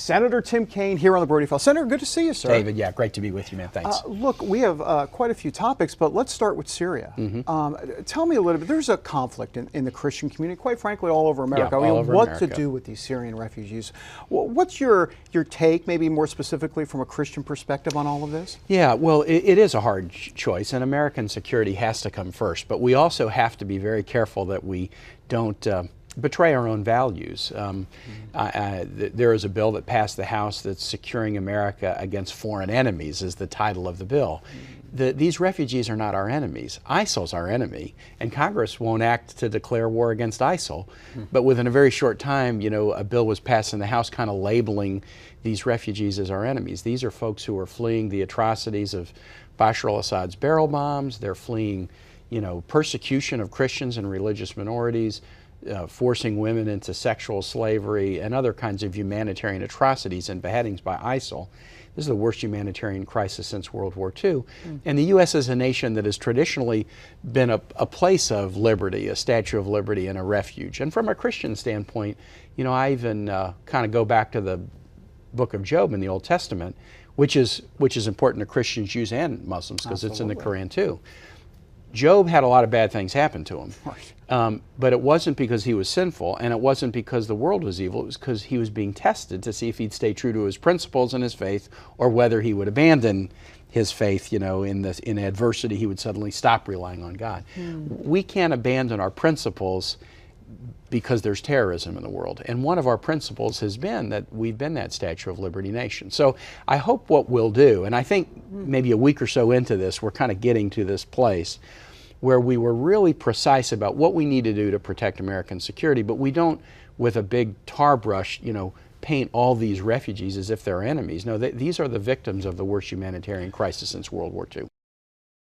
Senator Tim Kaine here on the Brody File. Senator, good to see you, sir. David, yeah, great to be with you, man. Thanks. Look, we have quite a few topics, but let's start with Syria. Tell me a little bit. There's a conflict in the Christian community, quite frankly, all over America. Yeah, all over what America. to do with these Syrian refugees? What's your take, maybe more specifically from a Christian perspective on all of this? Yeah, well, it is a hard choice, and American security has to come first. But we also have to be very careful that we don't betray our own values. There is a bill that passed the House that's Securing America Against Foreign Enemies is the title of the bill. These refugees are not our enemies. ISIL's our enemy, and Congress won't act to declare war against ISIL. But within a very short time, you know, a bill was passed in the House kind of labeling these refugees as our enemies. These are folks who are fleeing the atrocities of Bashar al-Assad's barrel bombs. They're fleeing, you know, persecution of Christians and religious minorities, forcing women into sexual slavery and other kinds of humanitarian atrocities and beheadings by ISIL. This is the worst humanitarian crisis since World War II. And the U.S. is a nation that has traditionally been a place of liberty, a statue of liberty and a refuge. And from a Christian standpoint, you know, I even kind of go back to the book of Job in the Old Testament, which is important to Christians, Jews, and Muslims, because it's in the Quran too. Job had a lot of bad things happen to him. But it wasn't because he was sinful, and it wasn't because the world was evil. It was because he was being tested to see if he'd stay true to his principles and his faith, or whether he would abandon his faith, you know, in adversity he would suddenly stop relying on God. We can't abandon our principles because there's terrorism in the world. And one of our principles has been that we've been that Statue of Liberty nation. So I hope what we'll do, and I think maybe a week or so into this, we're kind of getting to this place where we were really precise about what we need to do to protect American security, but we don't, with a big tar brush, you know, paint all these refugees as if they're enemies. No, these are the victims of the worst humanitarian crisis since World War II.